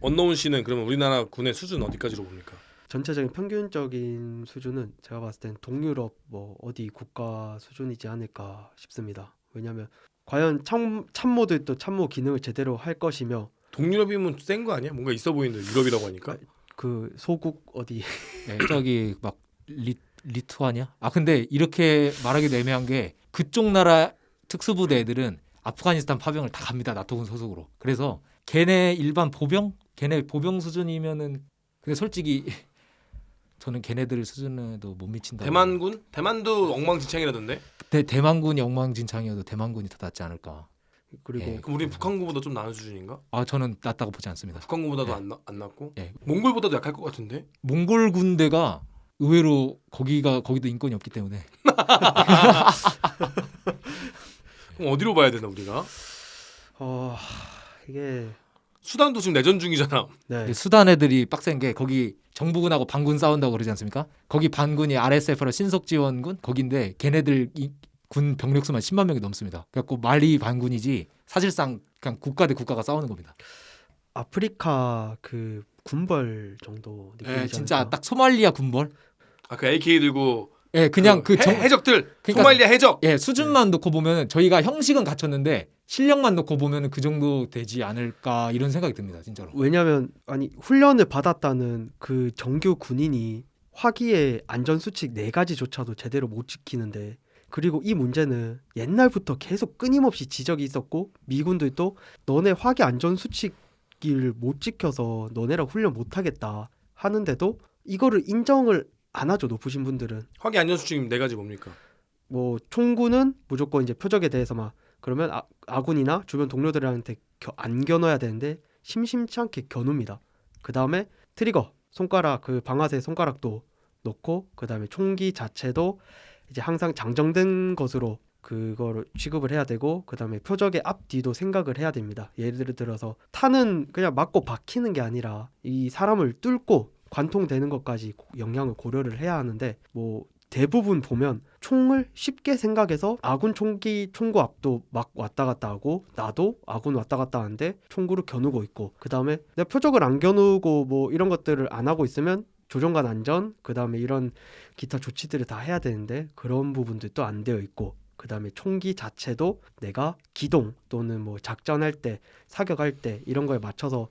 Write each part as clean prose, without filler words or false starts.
원노은 씨는 그러면 우리나라 군의 수준 어디까지로 봅니까? 전체적인 평균적인 수준은 제가 봤을 땐 동유럽 뭐 어디 국가 수준이지 않을까 싶습니다. 왜냐하면 과연 참모들도 참모 기능을 제대로 할 것이며 동유럽이면 센 거 아니야? 뭔가 있어 보이는데 유럽이라고 하니까. 그 소국 어디 네, 저기 막 리투아니아? 아 근데 이렇게 말하기도 애매한 게 그쪽 나라 특수부대 애들은 아프가니스탄 파병을 다 갑니다. 나토군 소속으로. 그래서 걔네 일반 보병? 걔네 보병 수준이면은 근데 솔직히 저는 걔네들 수준에도 못 미친다. 대만군? 대만도 엉망진창이라던데. 대만군이 엉망진창이어도 대만군이 더 낫지 않을까. 그리고 예. 그럼 우리 북한군보다 좀 나은 수준인가? 아 저는 낫다고 보지 않습니다. 북한군보다도 예. 안 낫고? 예. 몽골보다도 약할 것 같은데? 몽골 군대가 의외로 거기도 인권이 없기 때문에 그럼 어디로 봐야 되나 우리가? 이게 수단도 지금 내전 중이잖아. 네. 근데 수단 애들이 빡센 게 거기 정부군하고 반군 싸운다고 그러지 않습니까? 거기 반군이 RSF로 신속지원군 거긴데 걔네들 군 병력 수만 10만 명이 넘습니다. 그래갖고 말리 반군이지 사실상 그냥 국가 대 국가가 싸우는 겁니다. 아프리카 그 군벌 정도 느낌이지 예, 진짜 않을까? 딱 소말리아 군벌. 그 AK 들고 예, 그냥 해적들 그러니까 소말리아 해적. 예, 수준만 놓고 보면 저희가 형식은 갖췄는데 실력만 놓고 보면 그 정도 되지 않을까 이런 생각이 듭니다, 진짜로. 왜냐하면 아니 훈련을 받았다는 그 정규 군인이 화기의 안전 수칙 4가지조차도 제대로 못 지키는데 그리고 이 문제는 옛날부터 계속 끊임없이 지적이 있었고 미군들도 너네 화기 안전 수칙을 못 지켜서 너네랑 훈련 못 하겠다 하는데도 이거를 인정을 안 하죠. 높으신 분들은. 화기 안전수칙 4가지 뭡니까? 뭐 총구는 무조건 이제 표적에 대해서만 그러면 아군이나 주변 동료들한테 안 겨눠야 되는데 심심치 않게 겨눕니다. 그 다음에 트리거 손가락 그 방아쇠 손가락도 넣고 그 다음에 총기 자체도 이제 항상 장정된 것으로 그거를 취급을 해야 되고 그 다음에 표적의 앞뒤도 생각을 해야 됩니다. 예를 들어서 탄은 그냥 맞고 박히는 게 아니라 이 사람을 뚫고 관통되는 것까지 영향을 고려를 해야 하는데 뭐 대부분 보면 총을 쉽게 생각해서 아군 총기 총구 앞도 막 왔다 갔다 하고 나도 아군 왔다 갔다 하는데 총구를 겨누고 있고 그 다음에 내가 표적을 안 겨누고 뭐 이런 것들을 안 하고 있으면 조종관 안전 그 다음에 이런 기타 조치들을 다 해야 되는데 그런 부분들도 안 되어 있고 그 다음에 총기 자체도 내가 기동 또는 뭐 작전할 때 사격할 때 이런 거에 맞춰서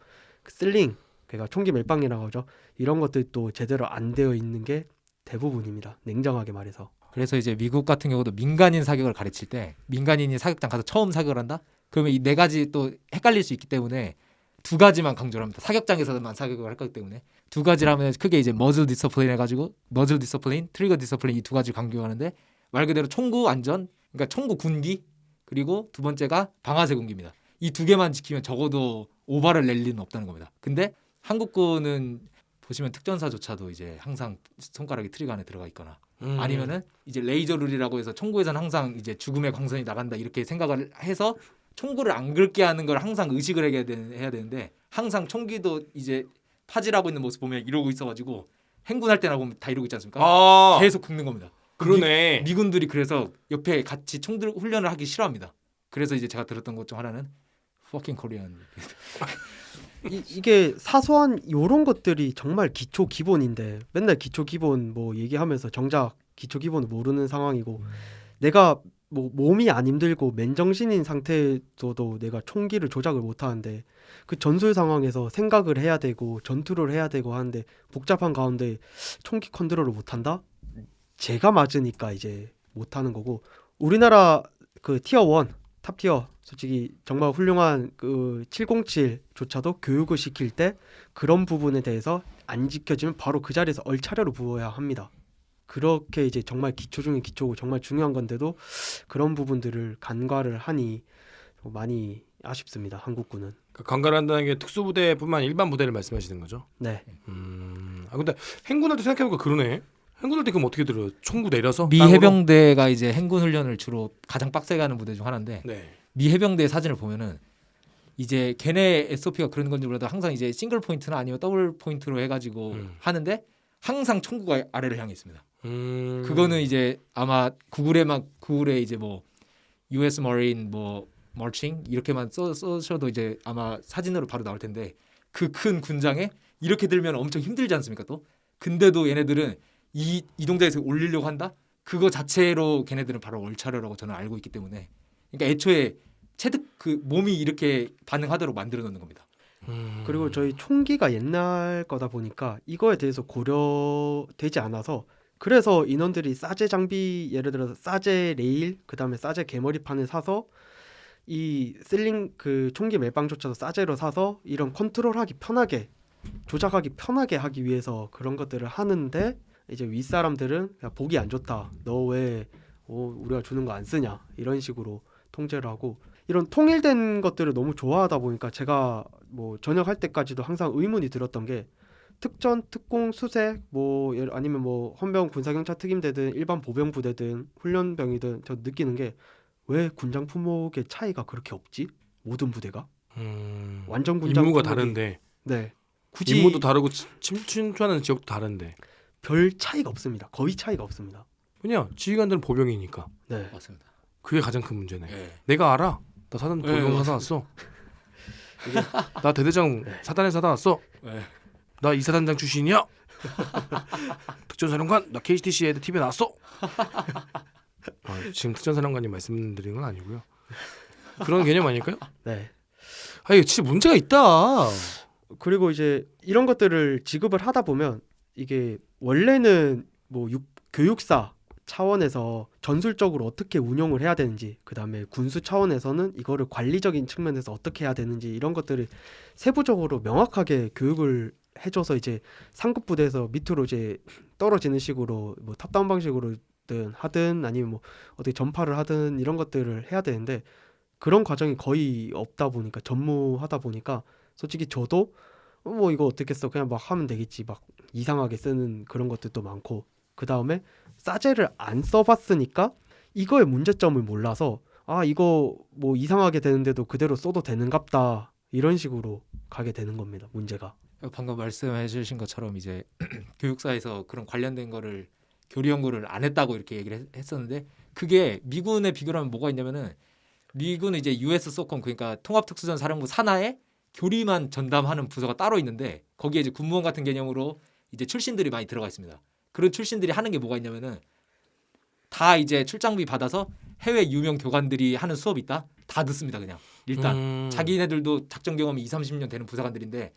슬링 그러니까 총기 멜빵이라고 하죠. 이런 것들도 제대로 안 되어 있는 게 대부분입니다. 냉정하게 말해서. 그래서 이제 미국 같은 경우도 민간인 사격을 가르칠 때 민간인이 사격장 가서 처음 사격을 한다? 그러면 이 4가지 또 헷갈릴 수 있기 때문에 2가지만 강조를 합니다. 사격장에서만 사격을 할 거기 때문에 2가지를 하면 크게 이제 머즐 디서플린 해가지고 머즐 디서플린, 트리거 디서플린 이 2가지 강조하는데 말 그대로 총구 안전, 그러니까 총구 군기 그리고 2번째가 방아쇠 군기입니다. 이 2개만 지키면 적어도 오바를 낼 리는 없다는 겁니다. 근데 한국군은 보시면 특전사조차도 이제 항상 손가락이 트리거 안에 들어가 있거나 아니면은 이제 레이저 룰이라고 해서 총구에서는 항상 이제 죽음의 광선이 나간다 이렇게 생각을 해서 총구를 안 긁게 하는 걸 항상 의식을 해야 되는데 항상 총기도 이제 파질하고 있는 모습 보면 이러고 있어가지고 행군할 때나 보면 다 이러고 있지 않습니까? 계속 긁는 겁니다. 그러네. 미군들이 그래서 옆에 같이 총들 훈련을 하기 싫어합니다. 그래서 이제 제가 들었던 것 중 하나는 fucking Korean. 이게 사소한 요런 것들이 정말 기초 기본인데 맨날 기초 기본 뭐 얘기하면서 정작 기초 기본을 모르는 상황이고 내가 뭐 몸이 안 힘들고 맨정신인 상태에서도 내가 총기를 조작을 못 하는데 그 전술 상황에서 생각을 해야 되고 전투를 해야 되고 하는데 복잡한 가운데 총기 컨트롤을 못 한다? 제가 맞으니까 이제 못 하는 거고 우리나라 그 티어 1 탑티어 솔직히 정말 훌륭한 그 707조차도 교육을 시킬 때 그런 부분에 대해서 안 지켜지면 바로 그 자리에서 얼차려로 부어야 합니다. 그렇게 이제 정말 기초 중에 기초고 정말 중요한 건데도 그런 부분들을 간과를 하니 많이 아쉽습니다. 한국군은. 간과를 한다는 게 특수부대뿐만 일반 부대를 말씀하시는 거죠? 네. 근데 행군할 때 생각해보니까 그러네. 행군할 때 그럼 어떻게 들어요? 총구 내려서? 미 땅으로? 해병대가 이제 행군 훈련을 주로 가장 빡세게 하는 부대 중 하나인데 네. 미 해병대 사진을 보면은 이제 걔네 SOP가 그런 건지 몰라도 항상 이제 싱글 포인트나 아니면 더블 포인트로 해가지고 하는데 항상 총구가 아래를 향해 있습니다. 그거는 이제 아마 구글에 이제 뭐 US Marine 뭐 Marching 이렇게만 써셔도 이제 아마 사진으로 바로 나올 텐데 그 큰 군장에 이렇게 들면 엄청 힘들지 않습니까 또? 근데도 얘네들은 이 동작에서 올리려고 한다? 그거 자체로 걔네들은 바로 얼차려라고 저는 알고 있기 때문에 그러니까 애초에 체득 그 몸이 이렇게 반응하도록 만들어 놓는 겁니다. 그리고 저희 총기가 옛날 거다 보니까 이거에 대해서 고려되지 않아서 그래서 인원들이 싸제 장비 예를 들어서 싸제 레일 그다음에 싸제 개머리판을 사서 이 슬링 그 총기 멜빵조차도 싸제로 사서 이런 컨트롤하기 편하게 조작하기 편하게 하기 위해서 그런 것들을 하는데 이제 윗사람들은 야, 보기 안 좋다. 너 왜 우리가 주는 거 안 쓰냐 이런 식으로 통제를 하고 이런 통일된 것들을 너무 좋아하다 보니까 제가 뭐 전역할 때까지도 항상 의문이 들었던 게 특전, 특공, 수색 아니면 뭐 헌병 군사경찰 특임대든 일반 보병 부대든 훈련병이든 저 느끼는 게 왜 군장 품목의 차이가 그렇게 없지? 모든 부대가 완전 군장 임무가 품목이- 다른데 네 굳이 임무도 다르고 침투하는 지역도 다른데 별 차이가 없습니다. 거의 차이가 없습니다. 그냥 지휘관들은 보병이니까 네. 맞습니다. 그게 가장 큰 문제네. 예. 내가 알아. 나 사단 네, 보병 사다 왔어. 나 대대장 사단에 사다 왔어. 예. 나 이사단장 출신이야. 특전사령관 나 KTC 애들 TV에 나왔어. 지금 특전사령관님 말씀드리는 건 아니고요. 그런 개념 아닐까요? 네. 이거 진짜 문제가 있다. 그리고 이제 이런 것들을 지급을 하다 보면 이게 원래는 뭐 교육사 차원에서 전술적으로 어떻게 운용을 해야 되는지 그다음에 군수 차원에서는 이거를 관리적인 측면에서 어떻게 해야 되는지 이런 것들을 세부적으로 명확하게 교육을 해줘서 이제 상급 부대에서 밑으로 이제 떨어지는 식으로 뭐 탑다운 방식으로든 하든 아니면 뭐 어떻게 전파를 하든 이런 것들을 해야 되는데 그런 과정이 거의 없다 보니까 전무하다 보니까 솔직히 저도 뭐 이거 어떻게 써 그냥 막 하면 되겠지 막 이상하게 쓰는 그런 것들도 많고 그 다음에 싸제를 안 써봤으니까 이거의 문제점을 몰라서 아 이거 뭐 이상하게 되는데도 그대로 써도 되는갑다 이런 식으로 가게 되는 겁니다. 문제가. 방금 말씀해 주신 것처럼 이제 교육사에서 그런 관련된 거를 교리 연구를 안 했다고 이렇게 얘기를 했었는데 그게 미군에 비교를 하면 뭐가 있냐면은 미군은 이제 US 소콤 그러니까 통합특수전 사령부 산하에 교리만 전담하는 부서가 따로 있는데 거기에 이제 군무원 같은 개념으로 이제 출신들이 많이 들어가 있습니다. 그런 출신들이 하는 게 뭐가 있냐면은 다 이제 출장비 받아서 해외 유명 교관들이 하는 수업 있다 다 듣습니다. 그냥 일단 자기네들도 작전 경험이 20-30년 되는 부사관들인데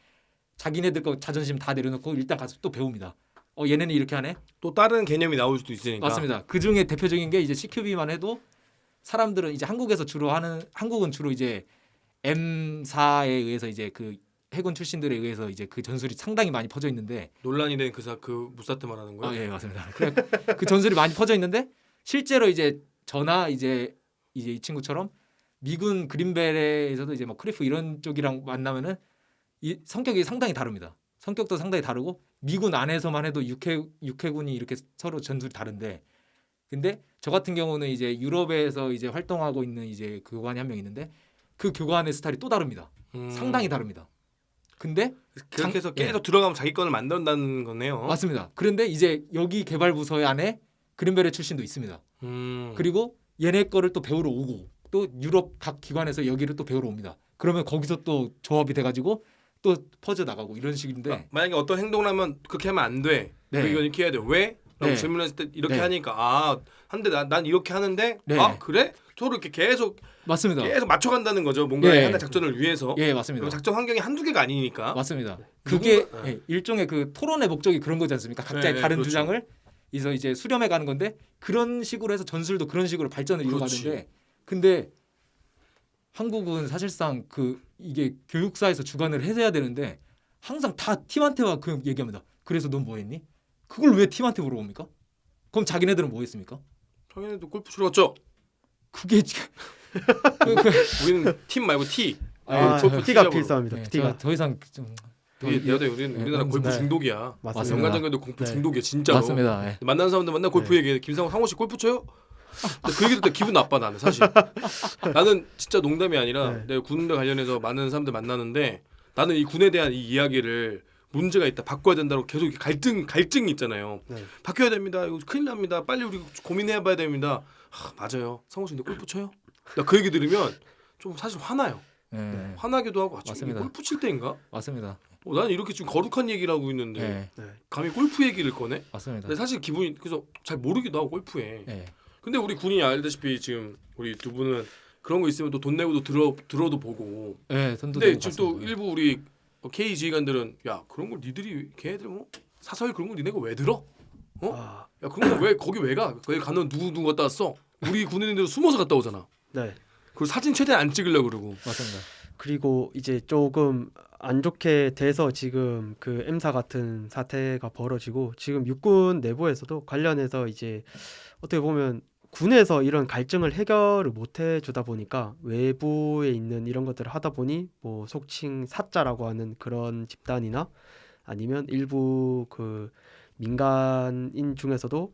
자기네들 거 자존심 다 내려놓고 일단 가서 또 배웁니다. 얘네는 이렇게 하네. 또 다른 개념이 나올 수도 있으니까. 맞습니다. 그 중에 대표적인 게 이제 CQB만 해도 사람들은 이제 한국은 주로 이제 M4에 의해서 이제 그 해군 출신들에 의해서 이제 그 전술이 상당히 많이 퍼져 있는데 논란이 된 그 무사트 말하는 거야? 예 맞습니다. 그 전술이 많이 퍼져 있는데 실제로 이제 저나 이제 이 친구처럼 미군 그린벨에서도 이제 뭐 크리프 이런 쪽이랑 만나면은 이 성격이 상당히 다릅니다. 성격도 상당히 다르고 미군 안에서만 해도 육해군이 이렇게 서로 전술이 다른데 근데 저 같은 경우는 이제 유럽에서 이제 활동하고 있는 이제 교관이 한 명 있는데 그 교관의 스타일이 또 다릅니다. 상당히 다릅니다. 근데 그렇게 해서 계속 들어가면 자기 건을 만든다는 거네요. 맞습니다. 그런데 이제 여기 개발 부서 안에 그린벨의 출신도 있습니다. 그리고 얘네 거를 또 배우러 오고 또 유럽 각 기관에서 여기를 또 배우러 옵니다. 그러면 거기서 또 조합이 돼가지고 또 퍼져 나가고 이런 식인데 만약에 어떤 행동을 하면 그렇게 하면 안 돼. 네. 그 이건 이렇게 해야 돼. 왜? 라고 네. 질문했을 때 이렇게 네. 하니까 한데 난 이렇게 하는데 네. 아 그래? 서로 이렇게 계속 맞습니다. 맞춰간다는 거죠. 뭔가 예. 하나의 작전을 위해서. 예 맞습니다. 그리고 작전 환경이 한두 개가 아니니까. 맞습니다. 그게 누군가- 예, 일종의 그 토론의 목적이 그런 거지 않습니까? 각자의 네, 다른 그렇죠. 주장을 이제 수렴해 가는 건데 그런 식으로 해서 전술도 그런 식으로 발전을 그렇지. 이루어가는데 근데 한국은 사실상 이게 교육사에서 주관을 해야 되는데 항상 다 팀한테만 그 얘기합니다. 그래서 넌 뭐 했니? 그걸 왜 팀한테 물어봅니까? 그럼 자기네들은 뭐 했습니까? 저희도 골프 치러 갔죠. 그게 지금 우리는 팀 말고 T. 아, 골프 T가 T잡으러. 필수합니다. 네, T가 제가 더 이상 좀 우리는 우리나라 네, 골프 네. 중독이야. 맞습니다. 연관장교도 골프 네. 중독이야 진짜로. 맞습니다. 예. 만나는 사람들 맨날 골프 네. 얘기해. 김상호 상호 씨 골프 쳐요? 근데 그 얘기 들을 때 기분 나빠 나는 사실. 나는 진짜 농담이 아니라 네. 내가 군대 관련해서 많은 사람들 만나는데 나는 이 군에 대한 이 이야기를 문제가 있다 바꿔야 된다고 계속 이렇게 갈증이 있잖아요. 네. 바뀌어야 됩니다. 이거 큰일 납니다. 빨리 우리 고민해봐야 됩니다. 맞아요. 상호 씨 근데 골프 쳐요? 나 그 얘기 들으면 좀 사실 화나요. 예. 화나기도 하고 지금 맞습니다. 골프 칠 때인가? 맞습니다. 나는 이렇게 좀 거룩한 얘기를 하고 있는데 예. 네. 감히 골프 얘기를 꺼내? 맞습니다. 근데 사실 기분이 그래서 잘 모르기도 하고 골프에. 예. 근데 우리 군인이 알다시피 지금 우리 두 분은 그런 거 있으면 또 돈 내고도 들어도 보고. 예, 돈도 근데 내고 지금 또 봤습니다. 일부 우리 K 지휘관들은 야 그런 걸 니들이 걔네들 뭐 사설 그런 거 니네가 왜 들어? 아, 야 그런 거 왜 거기 왜 가? 거기 가면 누구 갔다 왔어? 우리 군인들 숨어서 갔다 오잖아. 네. 그리고 사진 최대한 안 찍으려고 그러고. 맞습니다. 그리고 이제 조금 안 좋게 돼서 지금 그 M사 같은 사태가 벌어지고 지금 육군 내부에서도 관련해서 이제 어떻게 보면 군에서 이런 갈증을 해결을 못 해주다 보니까 외부에 있는 이런 것들을 하다 보니 뭐 속칭 사자라고 하는 그런 집단이나 아니면 일부 그 민간인 중에서도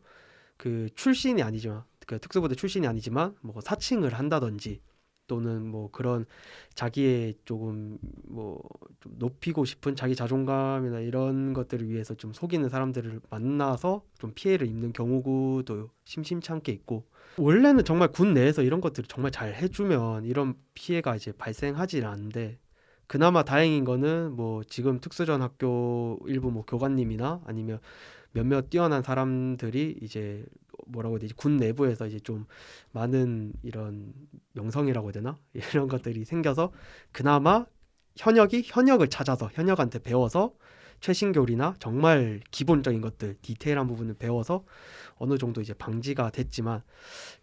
그 출신이 아니지만 그 특수부대 출신이 아니지만 뭐 사칭을 한다든지 또는 뭐 그런 자기의 조금 뭐 좀 높이고 싶은 자기 자존감이나 이런 것들을 위해서 좀 속이는 사람들을 만나서 좀 피해를 입는 경우도 심심치 않게 있고 원래는 정말 군 내에서 이런 것들을 정말 잘 해주면 이런 피해가 이제 발생하지 않는데 그나마 다행인 거는 뭐 지금 특수전 학교 일부 뭐 교관님이나 아니면 몇몇 뛰어난 사람들이 이제 뭐라고 해야 되지 군 내부에서 이제 좀 많은 이런 명성이라고 해야 되나 이런 것들이 생겨서 그나마 현역을 찾아서 현역한테 배워서 최신 교리나 정말 기본적인 것들 디테일한 부분을 배워서 어느 정도 이제 방지가 됐지만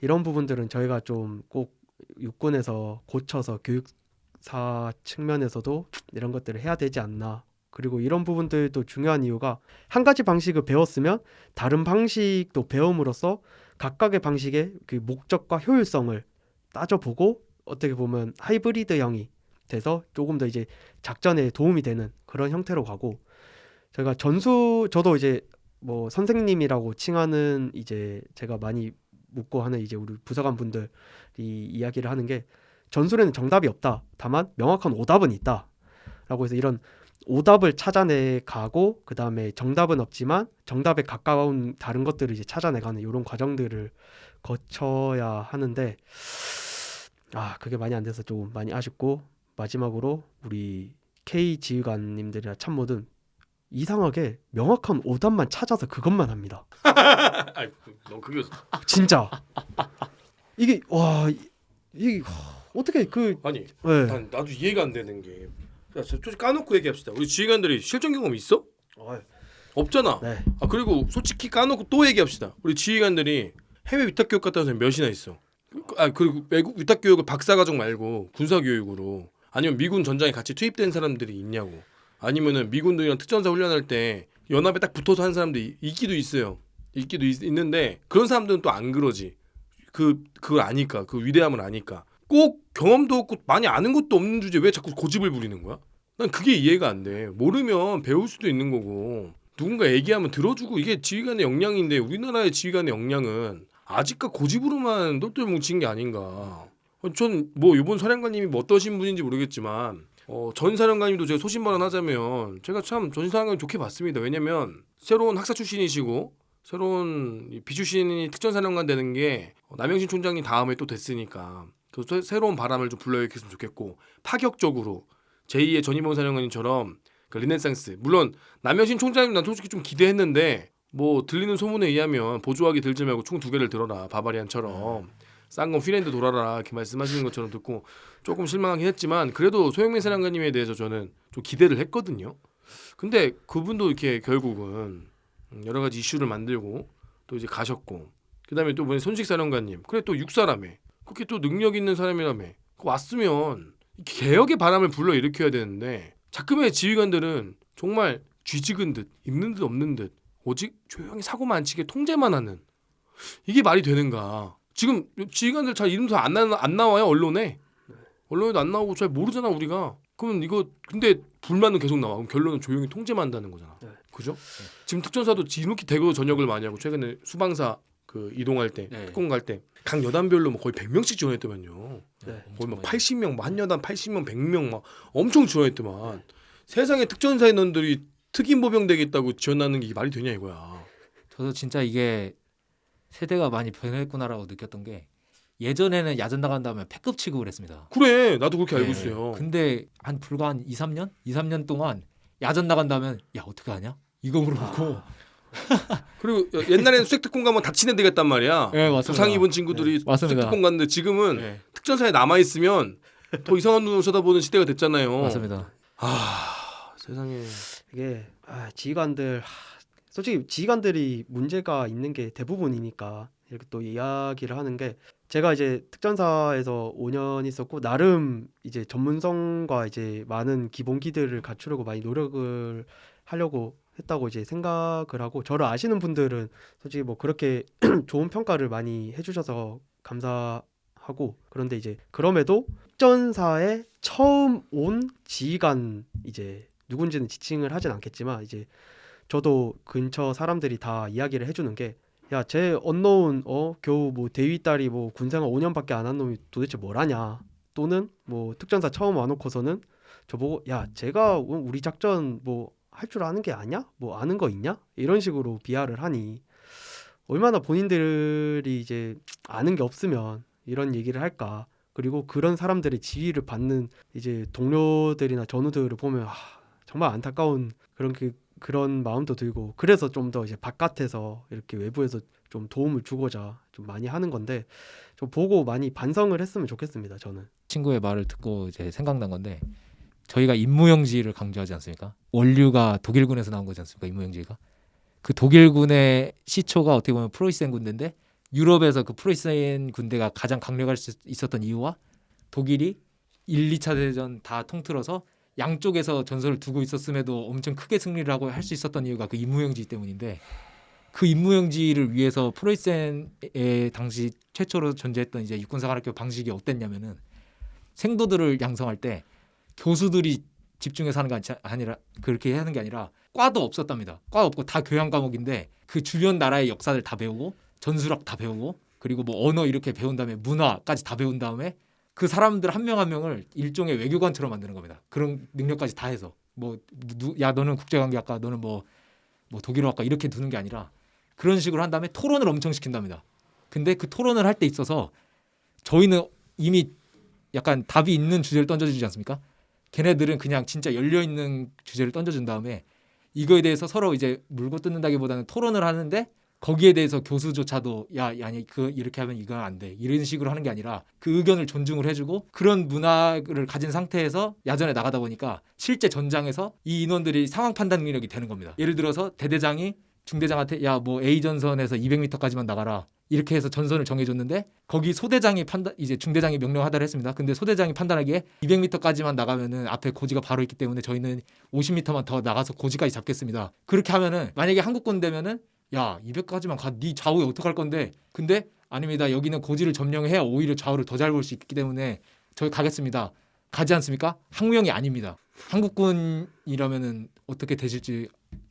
이런 부분들은 저희가 좀 꼭 육군에서 고쳐서 교육사 측면에서도 이런 것들을 해야 되지 않나. 그리고 이런 부분들도 중요한 이유가 한 가지 방식을 배웠으면 다른 방식도 배움으로써 각각의 방식의 그 목적과 효율성을 따져보고 어떻게 보면 하이브리드형이 돼서 조금 더 이제 작전에 도움이 되는 그런 형태로 가고 제가 저도 이제 뭐 선생님이라고 칭하는 이제 제가 많이 묻고 하는 이제 우리 부사관 분들이 이야기를 하는 게 전술에는 정답이 없다. 다만 명확한 오답은 있다. 라고 해서 이런 오답을 찾아내 가고 그 다음에 정답은 없지만 정답에 가까운 다른 것들을 이제 찾아내가는 이런 과정들을 거쳐야 하는데 그게 많이 안 돼서 조금 많이 아쉽고 마지막으로 우리 K 지휘관님들이나 참모든 이상하게 명확한 오답만 찾아서 그것만 합니다. 아이 너무 그게 진짜 이게 이게 어떻게 아니 네. 나도 이해가 안 되는 게 야, 솔직히 까놓고 얘기합시다. 우리 지휘관들이 실전 경험 있어? 없잖아. 네. 그리고 솔직히 까놓고 또 얘기합시다. 우리 지휘관들이 해외 위탁 교육 갔다 온 사람이 몇이나 있어? 그리고 외국 위탁 교육을 박사과정 말고 군사 교육으로 아니면 미군 전장에 같이 투입된 사람들이 있냐고. 아니면은 미군들이랑 특전사 훈련할 때 연합에 딱 붙어서 한 사람들이 있기도 있어요. 있는데 그런 사람들은 또 안 그러지. 그걸 아니까 그 위대함을 아니까 꼭 경험도 없고 많이 아는 것도 없는 주제에 왜 자꾸 고집을 부리는 거야? 난 그게 이해가 안 돼. 모르면 배울 수도 있는 거고 누군가 얘기하면 들어주고 이게 지휘관의 역량인데 우리나라의 지휘관의 역량은 아직까 고집으로만 똘똘 뭉친 게 아닌가. 전 뭐 이번 사령관님이 뭐 어떠신 분인지 모르겠지만 전 사령관님도 제가 소신발언하자면 제가 참 전 사령관님 좋게 봤습니다. 왜냐면 새로운 학사 출신이시고 새로운 비출신이 특전사령관 되는 게 남영신 총장이 다음에 또 됐으니까 그 새로운 바람을 좀 불러일으켰으면 좋겠고 파격적으로 제2의 전임원 사령관님처럼 그 르네상스 물론 남영신 총장님 난 솔직히 좀 기대했는데 뭐 들리는 소문에 의하면 보조하기 들지 말고 총 2개를 들어라 바바리안처럼 싼 건 휘랜드 돌아라 이렇게 말씀하시는 것처럼 듣고 조금 실망하긴 했지만 그래도 소영민 사령관님에 대해서 저는 좀 기대를 했거든요. 근데 그분도 이렇게 결국은 여러 가지 이슈를 만들고 또 이제 가셨고 그다음에 또 뭐냐 손식 사령관님 그래 또 육사라며 그렇게 또 능력 있는 사람이라며 왔으면 개혁의 바람을 불러 일으켜야 되는데 자꾸의 지휘관들은 정말 쥐직은 듯 있는 듯 없는 듯 오직 조용히 사고만 안 치게 통제만 하는 이게 말이 되는가. 지금 지휘관들 잘 이름도 안 나와요 언론에. 언론에도 안 나오고 잘 모르잖아 우리가. 그럼 이거 근데 불만은 계속 나와. 그럼 결론은 조용히 통제만 한다는 거잖아. 네. 그죠? 지금 특전사도 지누키 대거 전역을 많이 하고 최근에 수방사 그 이동할 때 특공 갈 때 각 여단별로 뭐 거의 100명씩 지원했더만요. 네. 거의 막 80명, 뭐 한 여단 80명, 100명 막 엄청 지원했더만. 세상에 특전사 인원들이 특임 보병 되겠다고 지원하는 게 이게 말이 되냐 이거야. 저도 진짜 이게 세대가 많이 변했구나라고 느꼈던 게 예전에는 야전 나간 다음에 패급 취급을 했습니다. 그래 나도 그렇게 알고 예. 있어요. 근데 불과 한 2, 3년 동안 야전 나간다면 야 어떻게 하냐? 이거 물어보고 그리고 옛날에는 수색특공 가면 다치는 데 갔단 말이야. 예, 맞습니다. 부상 입은 친구들이 맞습니다. 수색특공 갔는데 지금은 예, 특전사에 남아 있으면 더 이상한 눈으로 쳐다보는 시대가 됐잖아요. 맞습니다. 세상에. 이게 지휘관들 솔직히 지휘관들이 문제가 있는 게 대부분이니까 이렇게 또 이야기를 하는 게 제가 이제 특전사에서 5년 있었고 나름 이제 전문성과 이제 많은 기본기들을 갖추려고 많이 노력을 하려고 했다고 이제 생각을 하고 저를 아시는 분들은 솔직히 뭐 그렇게 좋은 평가를 많이 해주셔서 감사하고 그런데 이제 그럼에도 특전사에 처음 온 지휘관 이제 누군지는 지칭을 하진 않겠지만 이제 저도 근처 사람들이 다 이야기를 해주는 게 야, 쟤 언노운 겨우 뭐 대위 딸이 뭐 군생활 5년밖에 안 한 놈이 도대체 뭘 하냐 또는 뭐 특전사 처음 와놓고서는 저보고 야, 쟤가 우리 작전 뭐 할 줄 아는 게 아냐? 뭐 아는 거 있냐? 이런 식으로 비하를 하니 얼마나 본인들이 이제 아는 게 없으면 이런 얘기를 할까? 그리고 그런 사람들의 지휘를 받는 이제 동료들이나 전우들을 보면 정말 안타까운 그런 마음도 들고 그래서 좀 더 이제 바깥에서 이렇게 외부에서 좀 도움을 주고자 좀 많이 하는 건데 좀 보고 많이 반성을 했으면 좋겠습니다. 저는. 친구의 말을 듣고 이제 생각난 건데 저희가 임무영지를 강조하지 않습니까? 원류가 독일군에서 나온 거지 않습니까? 임무영지가 그 독일군의 시초가 어떻게 보면 프로이센 군대인데 유럽에서 그 프로이센 군대가 가장 강력할 수 있었던 이유와 독일이 1, 2차 대전 다 통틀어서 양쪽에서 전설을 두고 있었음에도 엄청 크게 승리를 하고 할 수 있었던 이유가 그 임무영지 때문인데 그 임무영지를 위해서 프로이센의 당시 최초로 존재했던 이제 육군사관학교 방식이 어땠냐면은 생도들을 양성할 때 교수들이 집중해서 하는 게 아니라 그렇게 하는 게 아니라 과도 없었답니다. 과 없고 다 교양 과목인데 그 주변 나라의 역사를 다 배우고 전술학 다 배우고 그리고 뭐 언어 이렇게 배운 다음에 문화까지 다 배운 다음에 그 사람들 한 명 한 명을 일종의 외교관처럼 만드는 겁니다. 그런 능력까지 다 해서 야 너는 국제관계학과 너는 뭐 독일어학과 이렇게 두는 게 아니라 그런 식으로 한 다음에 토론을 엄청 시킨답니다. 근데 그 토론을 할 때 있어서 저희는 이미 약간 답이 있는 주제를 던져주지 않습니까? 걔네들은 그냥 진짜 열려있는 주제를 던져준 다음에 이거에 대해서 서로 이제 물고 뜯는다기보다는 토론을 하는데 거기에 대해서 교수조차도 아니 이렇게 하면 이건 안 돼 이런 식으로 하는 게 아니라 그 의견을 존중을 해주고 그런 문화를 가진 상태에서 야전에 나가다 보니까 실제 전장에서 이 인원들이 상황 판단 능력이 되는 겁니다. 예를 들어서 대대장이 중대장한테 야 뭐 A 전선에서 200m까지만 나가라 이렇게 해서 전선을 정해줬는데 거기 소대장이 이제 중대장이 명령하다를 했습니다. 근데 소대장이 판단하기에 200m까지만 나가면은 앞에 고지가 바로 있기 때문에 저희는 50m만 더 나가서 고지까지 잡겠습니다. 그렇게 하면은 만약에 한국군 되면은 야 200까지만 가 네 좌우에 어떡할 건데 근데 아닙니다. 여기는 고지를 점령해야 오히려 좌우를 더 잘 볼 수 있기 때문에 저희 가겠습니다. 가지 않습니까? 항무형이 아닙니다. 한국군이라면은 어떻게 되실지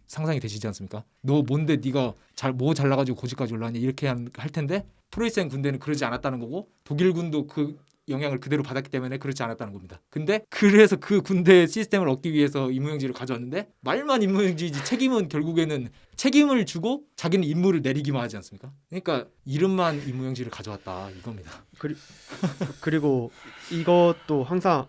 상상이 되시지 않습니까? 너 뭔데 네가 뭐 잘나가지고 고지까지 올라왔냐 이렇게 할 텐데 프로이센 군대는 그러지 않았다는 거고 독일군도 그 영향을 그대로 받았기 때문에 그렇지 않았다는 겁니다. 근데 그래서 그 군대 시스템을 얻기 위해서 임무영지를 가져왔는데 말만 임무영지지 책임은 결국에는 책임을 주고 자기는 임무를 내리기만 하지 않습니까? 그러니까 이름만 임무영지를 가져왔다 이겁니다. 그리고 이것도 항상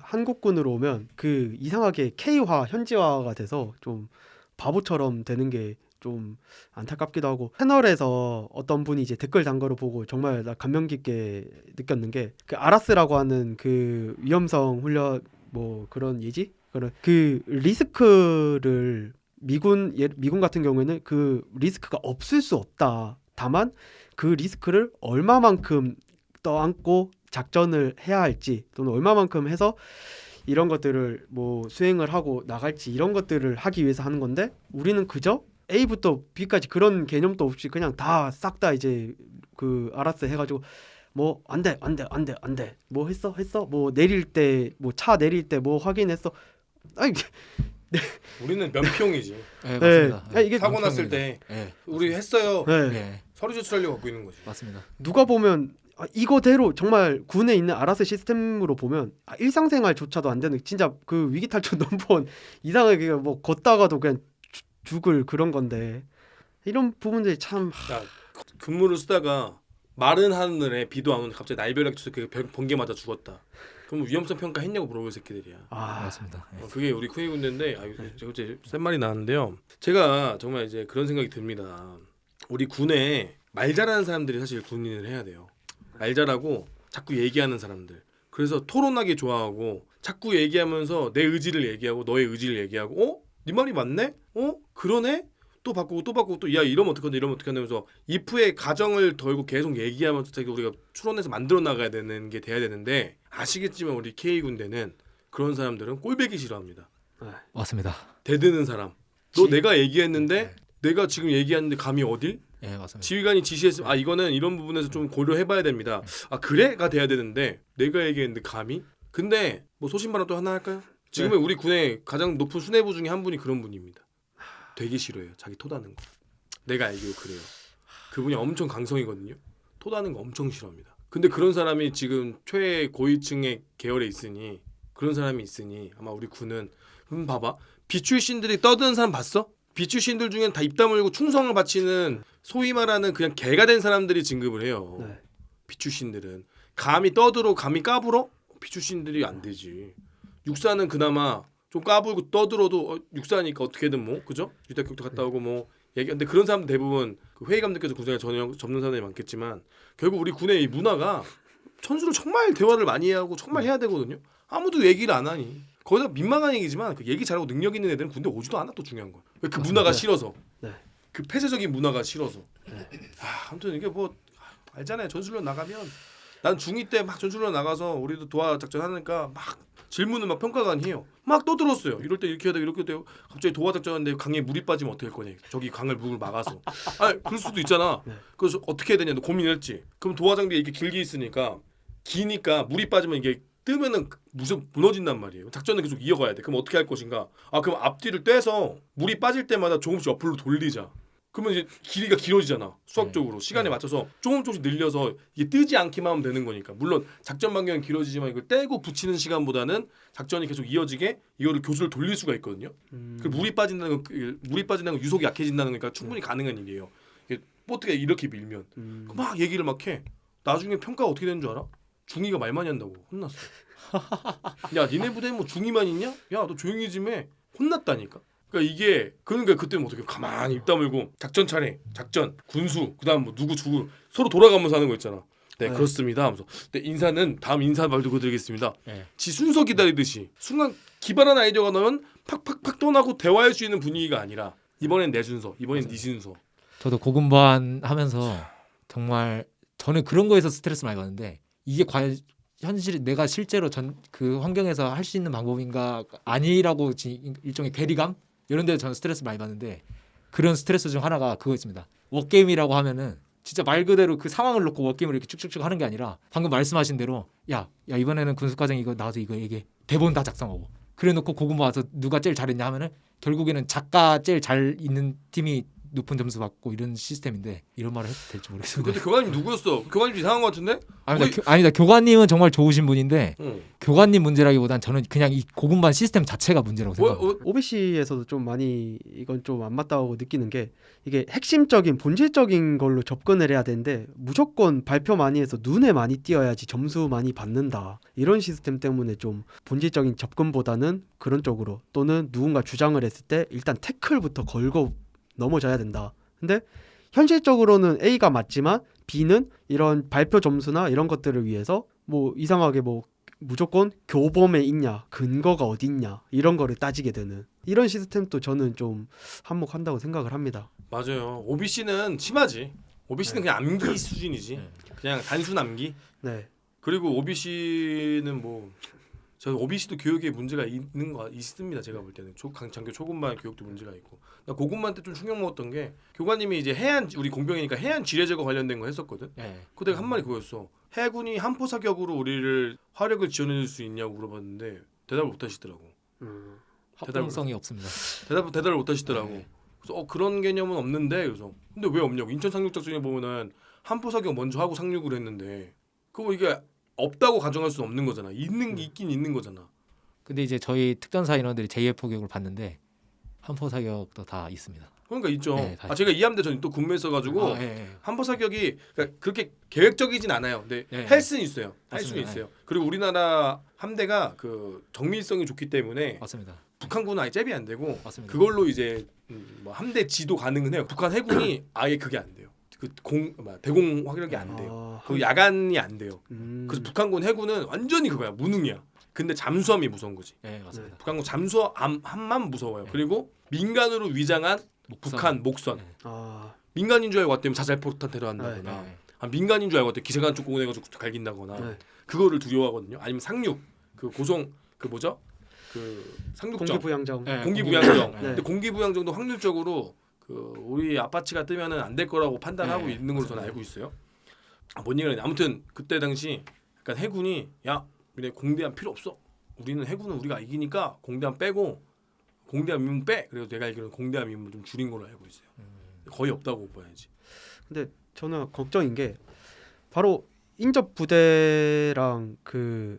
한국군으로 오면 그 이상하게 K화 현지화가 돼서 좀 바보처럼 되는 게 좀 안타깝기도 하고 채널에서 어떤 분이 이제 댓글 단 거를 보고 정말 나 감명 깊게 느꼈는 게 그 아라스라고 하는 그 위험성 훈련 뭐 그런 예지 그런 그 리스크를 미군 같은 경우에는 그 리스크가 없을 수 없다. 다만 그 리스크를 얼마만큼 떠안고 작전을 해야 할지 또는 얼마만큼 해서 이런 것들을 뭐 수행을 하고 나갈지 이런 것들을 하기 위해서 하는 건데 우리는 그저 A부터 B까지 그런 개념도 없이 그냥 다 싹 다 이제 그 알았어 해가지고 뭐 안돼 뭐 했어 뭐 내릴 때 뭐 차 내릴 때 뭐 확인했어 아니 우리는 면피용이지. 네, 맞습니다. 네. 이게 사고 났을 때 네. 우리 했어요. 네. 네. 서류 제출하려고 갖고 있는 거지. 맞습니다. 누가 보면 이거대로 정말 군에 있는 아라스 시스템으로 보면 일상생활조차도 안 되는 진짜 그 위기탈출 넘버원 이상하게 뭐 걷다가도 그냥 죽을 그런 건데 이런 부분들이 참 야, 근무를 쓰다가 마른 하늘에 비도 안 오는데 갑자기 날벼락 쳐서 그 번개 맞아 죽었다. 그럼 위험성 평가 했냐고 물어볼 새끼들이야. 맞습니다. 예. 그게 우리 쿠웨이 군대인데 제가 이제 센 말이 나왔는데요. 제가 정말 이제 그런 생각이 듭니다. 우리 군에 말 잘하는 사람들이 사실 군인을 해야 돼요. 말 잘하고 자꾸 얘기하는 사람들. 그래서 토론하기 좋아하고 자꾸 얘기하면서 내 의지를 얘기하고 너의 의지를 얘기하고 네 말이 맞네? 그러네? 또 바꾸고 또 바꾸고 또 야 이러면 어떡하냐 이러면 어떡하냐 하면서 if의 가정을 덜고 계속 얘기하면서 되게 우리가 추론해서 만들어 나가야 되는 게 돼야 되는데 아시겠지만 우리 K군대는 그런 사람들은 꼴배기 싫어합니다. 맞습니다. 대드는 사람. 너 내가 얘기했는데 네. 내가 지금 얘기하는데 감이 어딜? 예, 맞습니다. 지휘관이 지시했으면 이거는 이런 부분에서 좀 고려해봐야 됩니다. 그래가 돼야 되는데 내가 얘기했는데 감히? 근데 뭐 소신발언 또 하나 할까요? 지금의 우리 군의 가장 높은 수뇌부 중에 한 분이 그런 분입니다. 되게 싫어해요. 자기 토다는 거. 내가 알기로 그래요. 그분이 엄청 강성이거든요. 토다는 거 엄청 싫어합니다. 근데 그런 사람이 지금 최고위층의 계열에 있으니 그런 사람이 있으니 아마 우리 군은 봐봐. 비출신들이 떠드는 사람 봤어? 비출신들 중엔 다 입 다물고 충성을 바치는 소위 말하는 그냥 개가 된 사람들이 진급을 해요. 네. 비출신들은 감히 떠들어 감히 까불어? 비출신들이 안 되지. 육사는 그나마 좀 까불고 떠들어도 육사니까 어떻게든 뭐 그죠? 유대국도 갔다 오고 뭐 얘기. 근데 그런 사람들 대부분 그 회의 감독께서 군생활 접는 사람이 많겠지만 결국 우리 군의 이 문화가 천수로 정말 대화를 많이 하고 정말 해야 되거든요. 아무도 얘기를 안 하니. 거기다 민망한 얘기지만 그 얘기 잘하고 능력 있는 애들은 군대 오지도 않아. 또 중요한 건 그 문화가 싫어서. 네. 그 폐쇄적인 문화가 싫어서. 아무튼 이게 뭐 알잖아요. 전술련 나가면 난 중2 때 막 전술련 나가서 우리도 도하 작전 하니까 막 질문을 막 평가관 해요. 막 떠들었어요. 이럴 때 이렇게 해야 돼, 이렇게 돼요. 갑자기 도하 작전하는데 강에 물이 빠지면 어떻게 할 거냐. 저기 강을 물을 막아서. 그럴 수도 있잖아. 그래서 어떻게 해야 되냐. 너 고민했지. 그럼 도하 장비 이렇게 길게 있으니까 기니까 물이 빠지면 이게 뜨면은 무슨 무너진단 말이에요. 작전을 계속 이어가야 돼. 그럼 어떻게 할 것인가? 그럼 앞뒤를 떼서 물이 빠질 때마다 조금씩 옆으로 돌리자. 그러면 이제 길이가 길어지잖아. 수학적으로 시간에 맞춰서 조금씩 늘려서 이게 뜨지 않기만 하면 되는 거니까. 물론 작전 반경은 길어지지만 이걸 떼고 붙이는 시간보다는 작전이 계속 이어지게 이거를 교수를 돌릴 수가 있거든요. 그 물이 빠진다는 건 유속이 약해진다는 거니까 충분히 가능한 일이에요. 보트가 이렇게 밀면 막 얘기를 막 해. 나중에 평가가 어떻게 되는 줄 알아? 중이가 말 많이 한다고 혼났어. 야 니네 부대에 뭐 중이만 있냐? 야 너 조용히 좀 해. 혼났다니까. 그러니까 그때는 어떻게 가만히 입 다물고 작전 차례, 작전, 군수, 그다음 뭐 누구 주고 서로 돌아가면서 하는 거 있잖아. 네, 그렇습니다 하면서 네, 인사는 다음 인사 말 듣고 드리겠습니다. 지 순서 기다리듯이 순간 기발한 아이디어가 나면 팍팍팍 떠나고 대화할 수 있는 분위기가 아니라 이번엔 내 순서, 이번엔 네 순서. 저도 고군반 하면서 정말 저는 그런 거에서 스트레스 많이 받는데 이게 과연 현실 내가 실제로 그 환경에서 할 수 있는 방법인가 아니라고 일종의 괴리감 이런 데서 저는 스트레스 많이 받는데 그런 스트레스 중 하나가 그거 있습니다. 워게임이라고 하면은 진짜 말 그대로 그 상황을 놓고 워게임을 이렇게 쭉쭉쭉 하는 게 아니라 방금 말씀하신 대로 야 이번에는 군수과정 이거 나와서 이거 얘기해. 대본 다 작성하고 그래 놓고 고군반 와서 누가 제일 잘했냐 하면은 결국에는 작가 제일 잘 있는 팀이 높은 점수 받고 이런 시스템인데 이런 말을 해도 될지 모르겠습니다. 근데 교관님 누구였어? 교관님 이상한 것 같은데? 아니다. 교관님은 정말 좋으신 분인데 교관님 문제라기보단 저는 그냥 이 고군반 시스템 자체가 문제라고 생각합니다. OBC에서도 좀 많이 이건 좀 안 맞다고 느끼는 게 이게 핵심적인 본질적인 걸로 접근을 해야 되는데 무조건 발표 많이 해서 눈에 많이 띄어야지 점수 많이 받는다. 이런 시스템 때문에 좀 본질적인 접근보다는 그런 쪽으로 또는 누군가 주장을 했을 때 일단 태클부터 걸고 넘어져야 된다. 근데 현실적으로는 A가 맞지만 B는 이런 발표 점수나 이런 것들을 위해서 뭐 이상하게 뭐 무조건 교범에 있냐, 근거가 어디 있냐 이런 거를 따지게 되는 이런 시스템도 저는 좀 한몫한다고 생각을 합니다. 맞아요. OBC는 심하지. OBC는 그냥 암기 수준이지. 그냥 단순 암기. 네. 그리고 OBC는 뭐 저 OBC도 교육에 문제가 있는 거 있습니다. 제가 볼 때는 장교 초급반 교육도 문제가 있고. 나 고급반 때 좀 충격 먹었던 게 교관님이 이제 우리 공병이니까 해안 지뢰 제거 관련된 거 했었거든. 그때 한 말이 그거였어. 해군이 한포 사격으로 우리를 화력을 지원해줄 수 있냐고 물어봤는데 대답을 못 하시더라고. 합동성이 없습니다. 대답을 못 하시더라고. 그래서 그런 개념은 없는데 그래서 근데 왜 없냐고. 인천 상륙작전에 보면은 한포 사격 먼저 하고 상륙을 했는데 그거 이게 없다고 가정할 수는 없는 거잖아. 있긴 있는 거잖아. 근데 이제 저희 특전사 인원들이 JF 교육을 받는데 한포 사격도 다 있습니다. 그러니까 있죠. 네, 다 제가 이함대 전이 또 근무했어가지고 아, 예, 예. 한포 사격이 그러니까 그렇게 계획적이진 않아요. 근데 네. 할 수는 있어요. 할 수는 맞습니다. 있어요. 그리고 우리나라 함대가 그 정밀성이 좋기 때문에 맞습니다. 북한군은 아예 잽이 안 되고 맞습니다. 그걸로 이제 뭐 함대 지도 가능은 해요. 북한 해군이 아예 그게 안 돼요. 대공 화력이 안 돼요. 그 야간이 안 돼요. 그래서 북한군 해군은 완전히 그거야. 무능이야. 근데 잠수함이 무서운 거지. 예, 맞습니다. 북한군 잠수함만 무서워요. 그리고 민간으로 위장한 북한 목선. 네. 민간인 줄 알고 왔더니 자살폭탄 테러한다거나 네. 민간인 줄 알고 왔더니 기사관 쪽 공원해가지고 갈긴다거나 그거를 두려워하거든요. 아니면 상륙 그 고송 그 뭐죠? 그 상륙정 공기부양정. 네, 공기부양정. 네. 근데 공기부양정도 확률적으로 그 우리 아파치가 뜨면은 안 될 거라고 판단하고 네, 있는 걸로 저는 알고 있어요. 뭔 얘기를 했냐. 아무튼 그때 당시 약간 해군이 야 우리 공대함 필요 없어. 우리는 해군은 우리가 이기니까 공대함 빼고 공대함 임무 빼. 그래서 내가 알기로는 공대함 임무 좀 줄인 걸로 알고 있어요. 거의 없다고 봐야지. 근데 저는 걱정인 게 바로 인접 부대랑 그